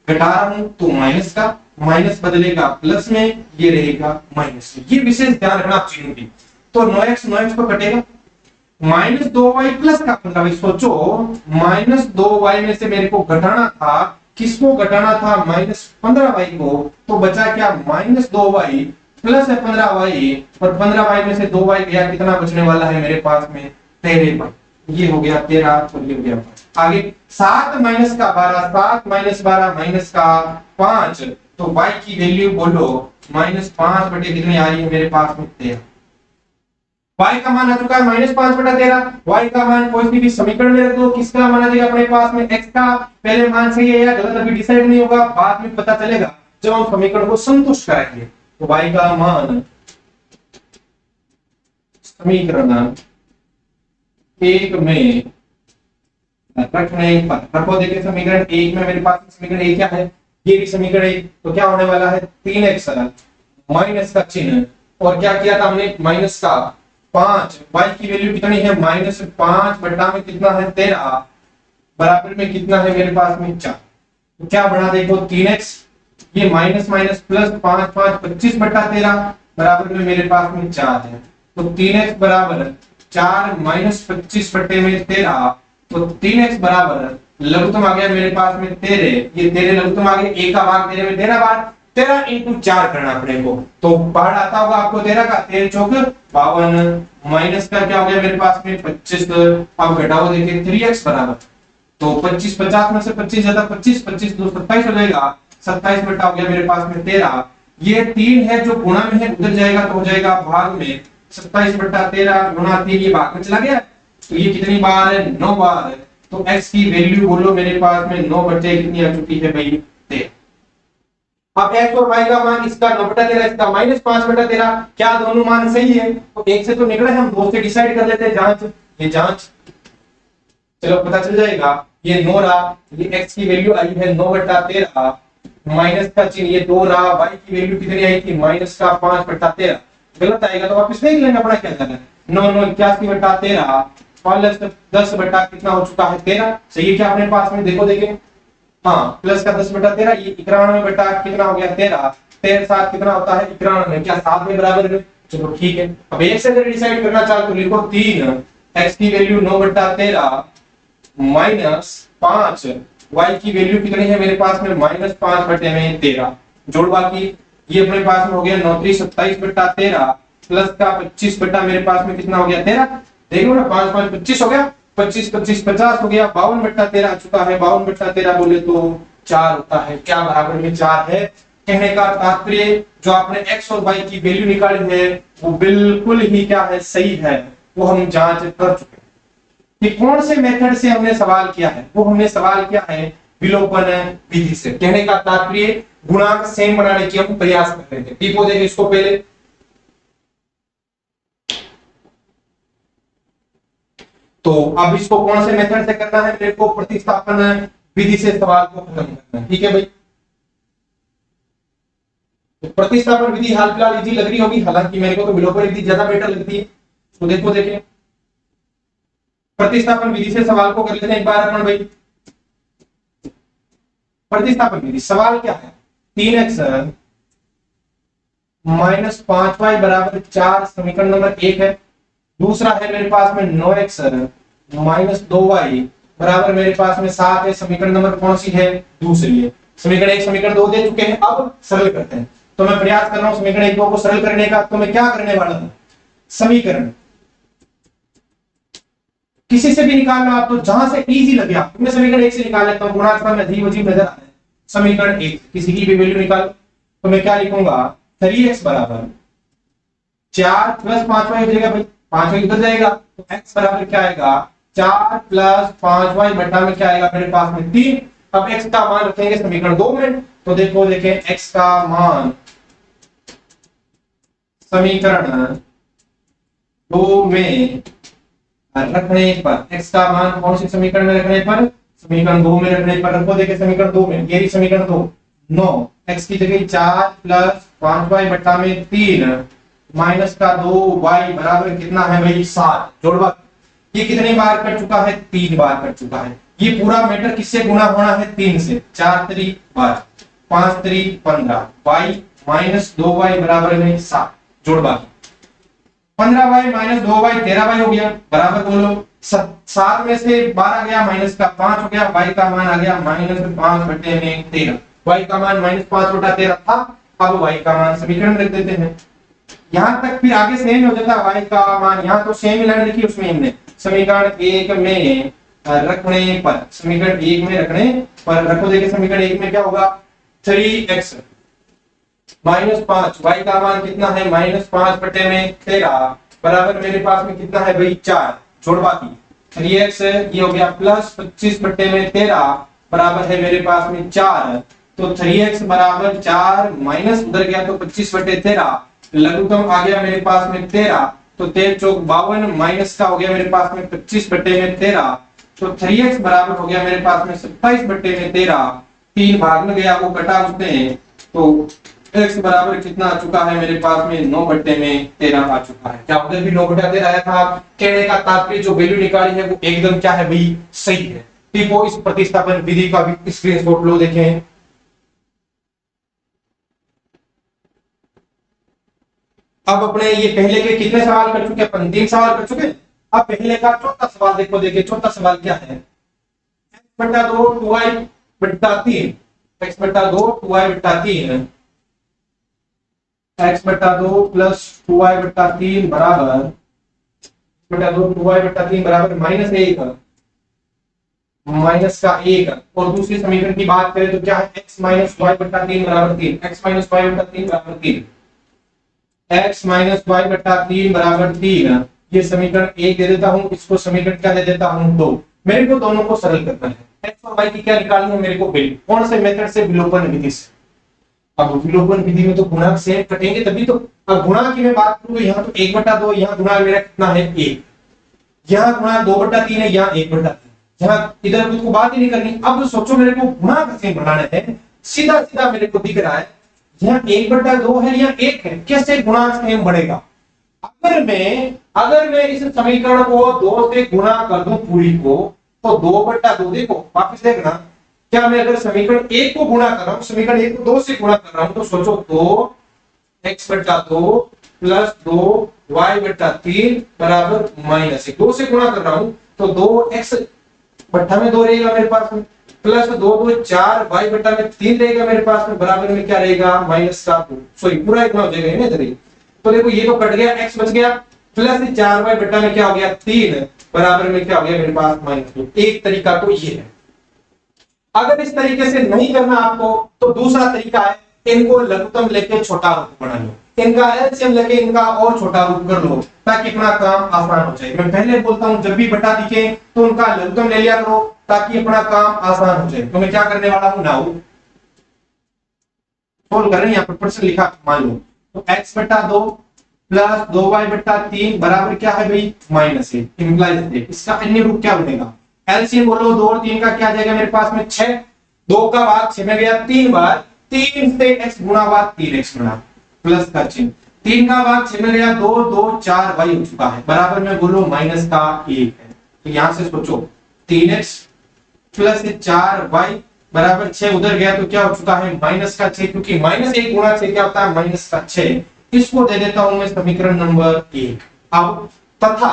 घटा रहा हूं तो माइनस का माइनस बदलेगा प्लस में, ये रहेगा माइनस में। ये विशेष ध्यान रखना आप चीजों की। तो 9x को कटेगा, माइनस 2y प्लस का 15y। सोचो माइनस 2y में से मेरे को घटाना था, किसको घटाना था माइनस 15y को, तो बचा क्या माइनस 2y प्लस 15y, और 15y में से 2y गया, कितना बचने वाला है मेरे पास में 13y। ये हो गया 13 और ये हो गया 5। आगे 7 माइनस का 12, 7 माइनस 12 माइनस का 5, तो y की वैल्यू बोलो माइनस 5 बटे कितनी आ रही है मेरे पास में 13। y का मान आ चुका है माइनस 5 बटा 13। y का मान कोई भी समीकरण में रख दो, किसका मान आ जाएगा अपने पास में x का। पहले मान सही है या गलत अभी डिसाइड नहीं होगा, बाद में पता चलेगा जब हम समीकरण को संतुष्ट करेंगे। तो y का मान समीकरण 1 में रखने पर, रखो देखिए समीकरण 1 में मेरे पास समीकरण 1 क्या है, ये भी समीकरण 1, तो क्या होने वाला है 3x माइनस का चिन्ह, और क्या किया था हमने माइनस का 5, y की वैल्यू कितनी है माइनस 5 बटा में कितना है 13 बराबर में कितना है मेरे पास में 4। तो क्या बना देखो 3x, ये माइनस माइनस प्लस 5 5 25 बटा 13 बराबर में मेरे पास में 4 है। तो 3x बराबर 4 माइनस 25 बटे में 13, तो 3x बराबर लघुत्तम आ गया मेरे पास में 13, ये 13 लघुत्तम आ गया, a का भाग 13 में 13 बार, 13 इंटू 4 करना अपने को, तो बाहर आता होगा आपको 13 का, 13 चौक 52, माइनस का क्या हो गया मेरे पास में 25, अब घटाओ देखिए 3x बराबर, तो 25 50 में से 25 ज्यादा 25, 25 2 27 हो जाएगा, 27 बटा हो गया मेरे पास में 13, ये 3 है जो गुणा में है उधर जाएगा तो हो जाएगा भाग में, 27 बटा 13 गुणा 3, ये भाग में चला गया, तो ये कितनी बार है 9 बार है, तो x की वैल्यू बोलो मेरे पास में 9 बटे कितनी आ चुकी है भाई 13। अब x और y का मान, इसका 9 बटा 13, इसका माइनस 5 बटा 13, क्या दोनों मान सही है, तो एक से तो निकला है, हम दो से डिसाइड कर लेते हैं, जांच, ये जांच, चलो पता चल जाएगा, ये 9 रहा, ये x की वैल्यू आई है 9 बटा 13, माइनस का चिन्ह ये 2 रहा, y की वैल्यू कितनी आई थी माइनस का 5 बटा 13, गलत आएगा तो वापस देख लेना पड़ा क्या करना है, 9 9 81 बटा 13 प्लस 10 बटा कितना हो चुका है 13, सही है क्या अपने पास में, देखो देखें, हाँ प्लस का 10 बटा 13, ये 91 बटा कितना हो गया 13, 13 7 कितना होता है 91, क्या 7 में बराबर है, चलो ठीक है। अब एक से अगर डिसाइड करना चाहो तो लिखो 3, x की वैल्यू 9 बटा 13 माइनस 5, y की वैल्यू कितनी है मेरे पास में माइनस 5 बटे में 13, जोड़ बाकी ये अपने पास में हो गया 9 3 27 बटा 13 प्लस का 25 बटा मेरे पास में कितना हो गया 13, देखो ना 5 5 25 हो गया, 25 25 50 हो गया, 52 बट्टा 13 आ चुका है, 52 बट्टा 13 बोले तो 4 होता है, क्या बराबर में 4 है। कहने का तात्पर्य जो आपने x और y की वैल्यू निकाली है वो बिल्कुल ही क्या है सही है, वो हम जांच कर चुके हैं कि कौन से मेथड से हमने सवाल किया है, वो हमने सवाल किया है विलोपन विधि से। कहने का तात्पर्य गुणांक सेम बनाने की हम प्रयास कर रहे थे, टिपो देंगे इसको पहले, तो अब इसको कौन से मेथड से करना है, मेरे को प्रतिस्थापन विधि से सवाल को खत्म करना है, ठीक है भाई। तो प्रतिस्थापन विधि हाल फिलहाल इजी लग रही होगी, हालांकि मेरे को तो विलोपन विधि ज्यादा बेटर लगती है, तो देखो देखें प्रतिस्थापन विधि से सवाल को कर लेते हैं एक बार अपन भाई। प्रतिस्थापन विधि सवाल क्या है, 3x माइनस 5y बराबर 4 समीकरण नंबर 1 है, दूसरा है मेरे पास में 9x माइनस 2y बराबर मेरे पास में 7 है, समीकरण नंबर कौन सी है दूसरी है, समीकरण 1 समीकरण 2 दे चुके हैं, अब सरल करते हैं, तो मैं प्रयास कर रहा हूं समीकरण 1 2 को सरल करने का। तो मैं क्या करने वाला हूं, समीकरण किसी से भी निकाल लो आप, तो जहां से इजी लगे आप, मैं समीकरण 1 से निकाल लेता हूं, गुणांक में अजीब अजीब नजर आता है, समीकरण 1 किसी की भी वैल्यू निकालो, तो मैं क्या लिखूंगा 3x बराबर 4 प्लस 5y हो जाएगा भाई, 5y इधर जाएगा तो x बराबर क्या आएगा 4 प्लस 5y बटा में क्या आएगा मेरे पास में 3। अब x का मान रखेंगे समीकरण 2 में, तो देखो देखें x का मान समीकरण 2 में रखने पर, x का मान कौन सी समीकरण में रखने पर, समीकरण 2 में रखने पर, रखो देखें समीकरण 2 में, ये समीकरण 2 9 x की जगह 4 प्लस 5y बटा में 3 माइनस का 2y बराबर कितना है भाई 7, जोड़वा ये कितनी बार कर चुका है 3 बार कर चुका है, ये पूरा मैटर किससे गुणा होना है 3 से, 4 3 12 5 3 15 y माइनस 2y बराबर में 7, जोड़वा 15y माइनस 2y 13y हो गया, बराबर बोलो 7 में से 12 गया माइनस का 5 हो गया, y का मान आ गया माइनस 5 बटे में 13, y का मान माइनस 5 बटा 13 था, अब y का मान समीकरण रख देते हैं, यहां तक फिर आगे सेम हो जाता है, y का मान यहां तो सेम ही लाइन लिखी उसमें हमने समीकरण 1 में रखने पर, समीकरण 1 में रखने पर रखो, देखिए समीकरण 1 में क्या होगा 3x माइनस 5, y का मान कितना है माइनस 5 बटे में 13 बराबर मेरे पास में कितना है भाई 4, जोड़वा की 3x ये हो गया प्लस 25 बटे में 13 बराबर है मेरे पास में 4, तो 3x बराबर 4 माइनस उधर गया तो 25 बटे 13, लघुत्तम आ गया मेरे पास में 13, तो 13 चौक 52 माइनस का हो गया मेरे पास में 25 बटे में 13, तो 3x बराबर हो गया मेरे पास में 27 बटे में 13, 3 भाग में गया वो कटा उसने, तो x बराबर कितना आ चुका है मेरे पास में 9 बटे में 13 आ चुका है, क्या उधर भी 9 बटा 13 आया था। कहने का तात्पर्य जो वैल्यू निकाली है वो एकदम क्या है भाई सही है। टिपो इस प्रतिस्थापन विधि का भी स्क्रीनशॉट लो, देखें अब अपने ये पहले के कितने सवाल कर चुके, अपन 3 सवाल कर चुके, अब पहले का चौथा सवाल देखो, देखिए चौथा सवाल क्या है, x बटा 2 2y बटा 3, x बटा 2 2y बटा 3, x बटा 2 प्लस 2y बटा 3 बराबर बटा 2 2y बटा 3 बराबर -1 माइनस का 1। और दूसरी समीकरण की बात करें तो क्या है, x माइनस वाई बटा 3 बराबर 3, x माइनस वाई बटा 3 बराबर 3, x माइनस वाई बटा 3 बराबर 3। ये समीकरण 1 दे देता हूं, इसको समीकरण क्या दे देता हूं 2। मेरे को दोनों को सरल करना है, x और y की क्या निकालनी है मेरे को, बिल कौन से मेथड से, विलोपन विधि से। अब विलोपन विधि में तो गुणा सेम कटेंगे तभी तो। अब गुणा की मैं बात करूं, यहाँ तो 1 बटा 2, यहाँ गुणा मेरा कितना है 1, यहाँ गुणा 2 बटा 3 है, यहाँ 1 बटा 3, यहाँ इधर को बात ही नहीं करनी। अब सोचो मेरे को गुणा कैसे बनाना है, सीधा सीधा मेरे को दिख रहा है, यहाँ 1 बटा 2 है, यहाँ 1 है, कैसे गुणा सेम बढ़ेगा। अगर मैं इस समीकरण को 2 से गुणा कर दूं पूरी को, तो 2 बटा 2, देखो वापस देखना, क्या मैं अगर समीकरण 1 को गुणा कर रहा हूं, समीकरण 1 को 2 से गुणा कर रहा हूं, तो सोचो 2x बटा 2 प्लस 2y बटा 3 बराबर -1, 2 से गुणा कर रहा हूं तो 2x बट्टा में 2 रहेगा मेरे पास में, प्लस 2 2 4 y बट्टा में 3 रहेगा मेरे पास में, बराबर में क्या रहेगा माइनस का 2, सॉरी पूरा इतना हो जाएगा इधर ही। तो देखो ये तो कट गया, x बच गया, प्लस 4y बट्टा में क्या हो गया 3, बराबर में क्या हो गया मेरे पास -2। एक तरीका तो ये है। अगर इस तरीके से नहीं करना आपको, तो दूसरा तरीका है, इनको लघुत्तम लेके छोटा रूप बना लो, इनका एलसीएम लेके इनका और छोटा रूप कर लो, ताकि अपना काम आसान हो जाए। मैं पहले बोलता हूं जब भी बटा दिखे तो उनका लघुत्तम ले लिया करो, ताकि अपना काम आसान हो जाए। तो मैं क्या करने वाला हूं, नाउ सोल्व कर रहे हैं, यहाँ पर प्रश्न लिखा मान लो, तो x बटा 2 प्लस 2y बटा 3 बराबर क्या है भाई -1, इंप्लाइज इसका अन्य रूप क्या बनेगा, एलसीएम बोलो 2 और 3 का क्या जाएगा मेरे पास में 6, 2 का भाग 6 में गया 3 बार, 3 से x गुणा भाग 3x बना, प्लस का चिन्ह, 3 का भाग 6 में गया 2 2 4 y हो चुका है, बराबर में बोलो माइनस का 1 है। तो यहां से सोचो 3x प्लस 4y बराबर 6, उधर गया तो क्या हो चुका है माइनस का 6, क्योंकि -1 गुणा 6 क्या होता है माइनस का 6। इसको दे देता हूं मैं समीकरण नंबर 1। अब तथा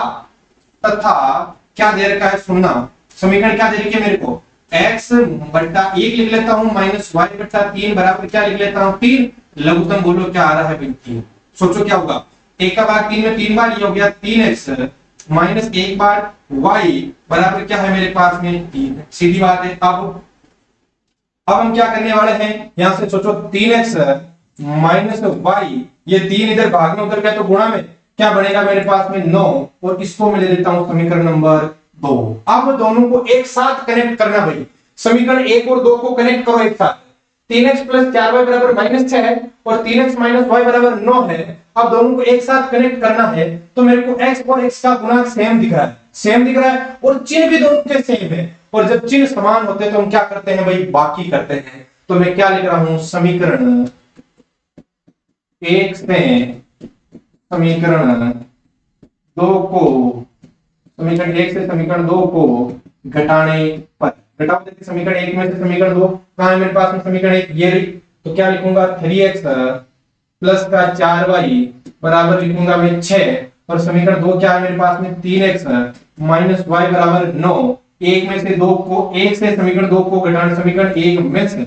क्या दे रखा है, सुनना, समीकरण क्या दे रखी है मेरे को, x बटा 1 लिख लेता हूं माइनस y बटा 3 बराबर क्या लिख लेता हूं 3, लघुत्तम बोलो क्या आ रहा है भाई 3। सोचो क्या होगा, 1 का भाग 3 में 3 बार, ये हो गया 3x माइनस 1 बार y बराबर क्या है मेरे पास में 3, सीधी बात है। अब हम क्या करने वाले हैं, यहां से सोचो 3x माइनस y, ये 3 इधर भाग में उतर गया तो गुणा में क्या बनेगा मेरे पास में 9, और इसको मैं ले लेता हूं समीकरण नंबर 2। अब दोनों को एक साथ कनेक्ट करना भाई, समीकरण 1 और 2 को कनेक्ट करो एक साथ, 3x प्लस 4y बराबर -6 है और 3x माइनस y बराबर 9 है। अब दोनों को एक साथ कनेक्ट करना है, तो मेरे को x और x का गुणांक सेम दिख रहा है और चिन्ह भी दोनों के सेम है, और जब चिन्ह समान होते हैं तो हम क्या करते हैं भाई, बाकी करते हैं। तो मैं क्या लिख रहा हूं, समीकरण 1 से समीकरण 2 को, समीकरण 1 से समीकरण 2 को घटाने पर, घटाओ देखिए समीकरण 1 में से समीकरण 2 कहां है मेरे पास में, समीकरण 1 ये रही, तो क्या लिखूंगा 3x प्लस का 4y बराबर लिखूंगा मैं 6, और समीकरण 2 क्या है मेरे पास में 3x माइनस y बराबर 9, 1 में से 2 को, 1 से समीकरण 2 को घटाने समीकरण 1 में से,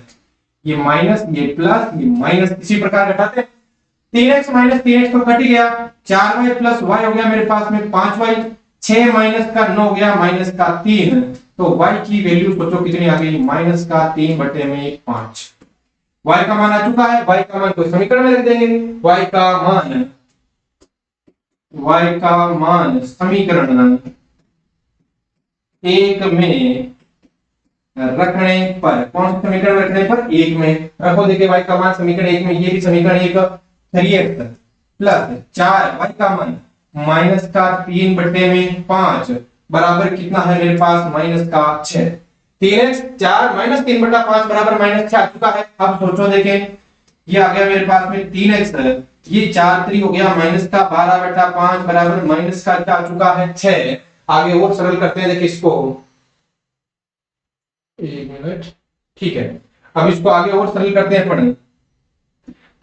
ये माइनस ये प्लस ये माइनस, इसी प्रकार घटाते 3x माइनस 3x तो कट ही गया, 4y प्लस y हो गया मेरे पास में 5y, 6 माइनस का 9 हो गया माइनस का 3, तो y की वैल्यू सोचो कितनी आ गई, माइनस का 3 बटे में 5। y का मान आ चुका है, y का मान कोई समीकरण में लिख देंगे, y का मान समीकरण 1 में रखने पर, कौन से समीकरण में रखने पर, 1 में रखो, देखिए y का मान समीकरण 1 में, ये भी समीकरण 1 3x प्लस 4y का मान माइनस का 3 बटे में 5 बराबर कितना है मेरे पास माइनस का 6, 3x 4 माइनस 3 बटा 5 बराबर माइनस 6 आ चुका है। अब सोचो देखें, ये आ गया मेरे पास में 3x, ये 4 3 हो गया माइनस का 12 बटा 5 बराबर माइनस का क्या आ चुका है 6। आगे और सरल करते हैं, देखिए इसको, एक मिनट, ठीक है, अब इसको आगे और सरल करते हैं पढ़ने,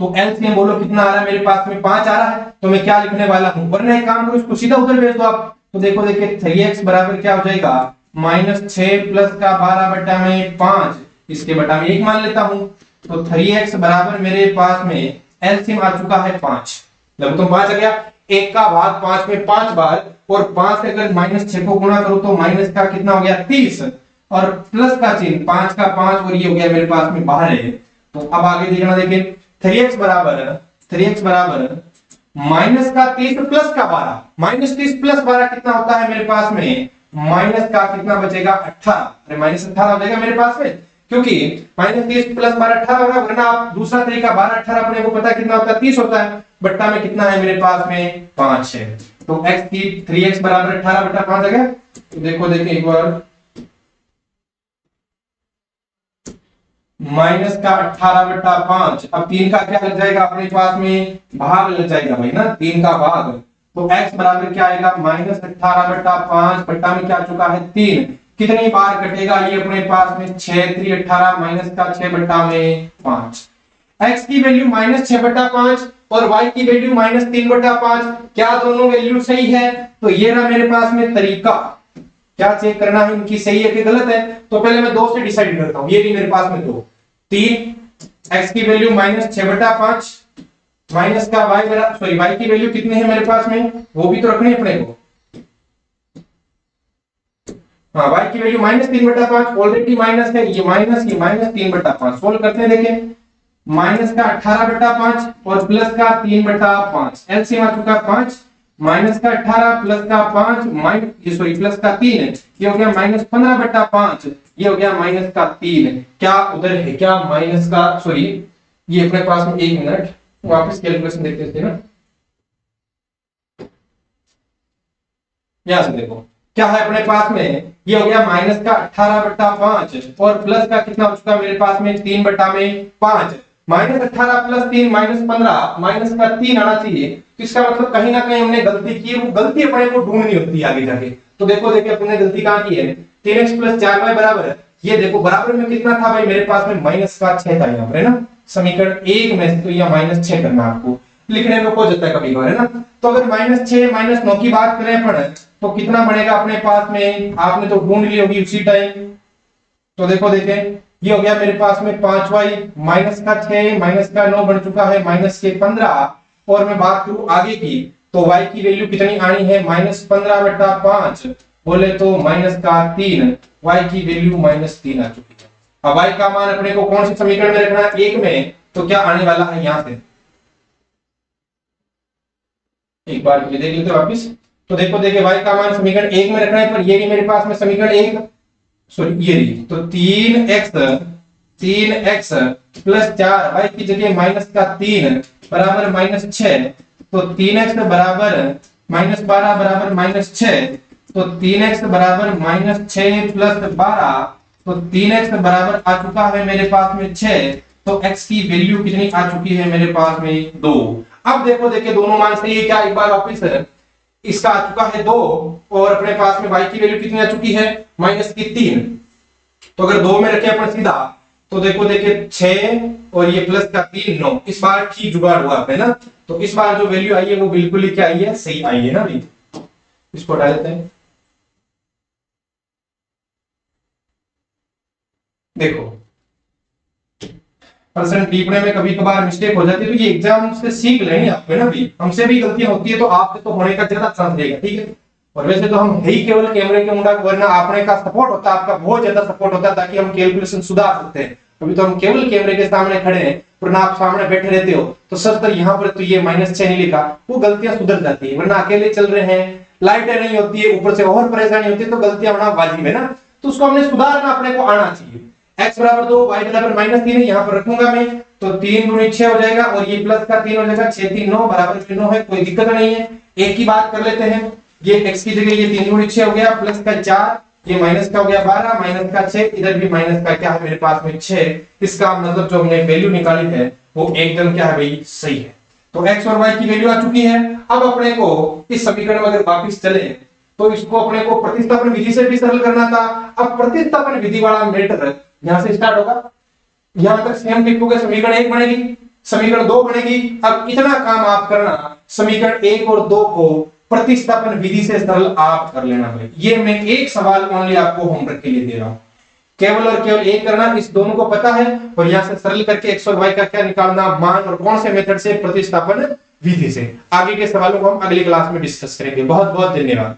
तो एलसीएम बोलो कितना आ रहा है मेरे पास में 5 आ रहा है, तो मैं क्या लिखने वाला हूं, वरना एक काम करो इसको सीधा उधर भेज दो आप, तो देखो देखिए 3x बराबर क्या हो जाएगा -6 प्लस का 12 बटा में 5, इसके बटा में 1 मान लेता हूं। तो 3x बराबर मेरे पास में एलसीएम आ चुका है 5, लघुत्तम 5 आ गया। 1 का भाग 5 में 5 बार, और 5 से अगर -6 को गुणा करो तो माइनस का कितना हो गया 30, और प्लस का चिन्ह 5 का 5, और ये हो गया मेरे पास में बाहर है। तो अब आगे देखना, देखिए 3x बराबर माइनस का 30 प्लस का 12, -30 प्लस 12 कितना होता है मेरे पास में, माइनस का कितना बचेगा 18, अरे -18 हो जाएगा मेरे पास में, क्योंकि -30 प्लस 12 18 होगा, वरना आप दूसरा तरीका 12 18 अपने को पता है कितना होता है 30 होता है, बट्टा में कितना है मेरे पास में 5 है। तो x की 3x बराबर 18 बटा 5 आ गया। तो देखो देखिए एक बार, माइनस का 18 बटा 5, अब 3 का क्या लग जाएगा अपने पास में, भाग लग जाएगा भाई ना, 3 का भाग। तो x बराबर क्या आएगा -18 बटा 5, बट्टा में क्या चुका है 3, कितनी बार कटेगा ये अपने पास में 6 3 18, माइनस का 6 बट्टा में 5। x की वैल्यू -6 बटा 5 और y की वैल्यू -3 बटा 5, क्या दोनों वैल्यू सही है? तो ये रहा मेरे पास में तरीका, क्या चेक करना है इनकी सही है कि गलत है। तो पहले मैं 2 से डिसाइड करता हूं, ये भी मेरे पास में 2 3, x की वैल्यू -6 बटा 5, माइनस का y बराबर, सॉरी y की वैल्यू कितनी है मेरे पास में, वो भी तो रखनी है अपने को। हाँ, y की वैल्यू -3 बटा 5, ऑलरेडी माइनस है, ये -3 बटा 5, सोल्व करते हैं। देखें माइनस का 18 बटा 5 और प्लस का 3 बटा 5, एलसीएम आ चुका 5, माइनस का 18 प्लस का 5 माइनस, सॉरी प्लस का 3, ये हो गया -15 बटा 5, ये हो गया माइनस का 3। क्या उधर है क्या माइनस का, सॉरी ये अपने पास में, 1 मिनट वापस कैलकुलेशन देखते थे ना, यहां से देखो क्या है अपने पास में, ये हो गया माइनस का 18 बटा 5 और प्लस का कितना हो चुका मेरे पास में 3 बटा में 5, -18 प्लस 3 -15, माइनस का 3 आना चाहिए। तो इसका मतलब कहीं ना कहीं हमने गलती की है, वो गलती अपने को ढूंढनी होती है आगे जाके। तो देखो देखिए अपने गलती कहां की है, 3x प्लस 4y बराबर, ये देखो बराबर में कितना था भाई मेरे पास में माइनस का 6 था यहाँ पर, है ना, समीकरण 1 में से, तो यह -6 करना आपको, लिखने में हो जाता है कभी कभार, है ना। तो अगर -6 -9 की बात करें अपन, तो कितना बनेगा अपने पास में, आपने तो ढूंढ ली होगी उसी टाइम। तो देखो देखें ये हो गया मेरे पास में 5y, माइनस का 6 माइनस का 9 बन चुका है -15, और मैं बात करूं आगे की, तो y की वैल्यू कितनी आनी है -15 बटा 5, बोले तो -3, y की वैल्यू -3 आ चुकी है। अब y का मान अपने को कौन से समीकरण में रखना है, 1 में, तो क्या आने वाला है यहां से, एक बार ये देख लेते वापिस। तो देखो देखिए y का मान समीकरण 1 में रखना है, पर ये भी मेरे पास में समीकरण 1, सॉरी ये रही, तो 3x प्लस 4, y की जगह माइनस का 3 बराबर -6, तो 3x बराबर -12 बराबर -6, तो 3x बराबर -6 प्लस 12, तो 3x बराबर आ चुका है मेरे पास में 6, तो x की वैल्यू कितनी आ चुकी है मेरे पास में 2। अब देखो देखिए दोनों मान सही है क्या, एक बार वापिस, इसका आ चुका है 2 और अपने पास में y की वैल्यू कितनी आ चुकी है -3, तो अगर 2 में रखे अपन सीधा, तो देखो देखिए 6 और ये प्लस का 3 9, इस बार ठीक जुगाड़ हुआ है ना। तो इस बार जो वैल्यू आई है वो बिल्कुल ही क्या आई है, सही आई है ना भाई। इसको हटा देते हैं, देखो परसेंट टीपने में कभी कभार मिस्टेक हो जाती है, तो ये एग्जाम से सीख लेंगे आप, है ना भाई, हमसे भी गलतियां होती है तो आपसे तो होने का ज्यादा चांस रहेगा, ठीक है। और वैसे तो हम है ही केवल कैमरे के मुंडा, वरना आपने का सपोर्ट होता है, आपका बहुत ज्यादा सपोर्ट होता है, ताकि हम कैलकुलेशन सुधार सकते हैं। अभी तो हम केवल कैमरे के सामने खड़े हैं, वरना आप सामने बैठे रहते हो, तो सर तो यहाँ पर तो ये -6 नहीं लिखा, वो गलतियां सुधर जाती है, वरना अकेले चल रहे हैं, लाइटें नहीं होती है, ऊपर से और परेशानी होती है, तो गलतियां होना वाजिब है ना। तो उसको हमने सुधारना अपने को आना चाहिए। x बराबर 2, y बराबर -3 है, यहाँ पर रखूंगा मैं, तो 3 गुणित 6 हो जाएगा, और ये प्लस का 3 हो जाएगा, 6 3 9 बराबर 9 है, कोई दिक्कत नहीं है। एक की बात कर लेते हैं, ये x की जगह ये 3 गुणित 6 हो गया, प्लस का 4, ये माइनस का हो गया 12, माइनस का 6, इधर भी माइनस का क्या है मेरे पास में 6। इसका मतलब जो हमने वैल्यू निकाली है वो एकदम क्या है भाई, सही है। तो x और y की वैल्यू आ चुकी है। अब अपने को इस समीकरण में अगर वापस चले, तो इसको अपने को प्रतिस्थापन विधि से भी सरल करना था। अब प्रतिस्थापन विधि वाला मैटर यहां से स्टार्ट होगा, यहां तक सेम लिखोगे, समीकरण 1 बनेगी, समीकरण 2 बनेगी। अब इतना काम आप करना, समीकरण 1 और 2 को प्रतिस्थापन विधि से सरल आप कर लेना भाई। ये मैं एक सवाल ओनली आपको होमवर्क के लिए दे रहा हूं, केवल और केवल एक करना, इस दोनों को पता है और यहां से सरल करके x और y का क्या निकालना, मान, और कौन से मेथड से, प्रतिस्थापन विधि से। आगे के सवालों को हम अगली क्लास में डिस्कस करेंगे। बहुत बहुत धन्यवाद।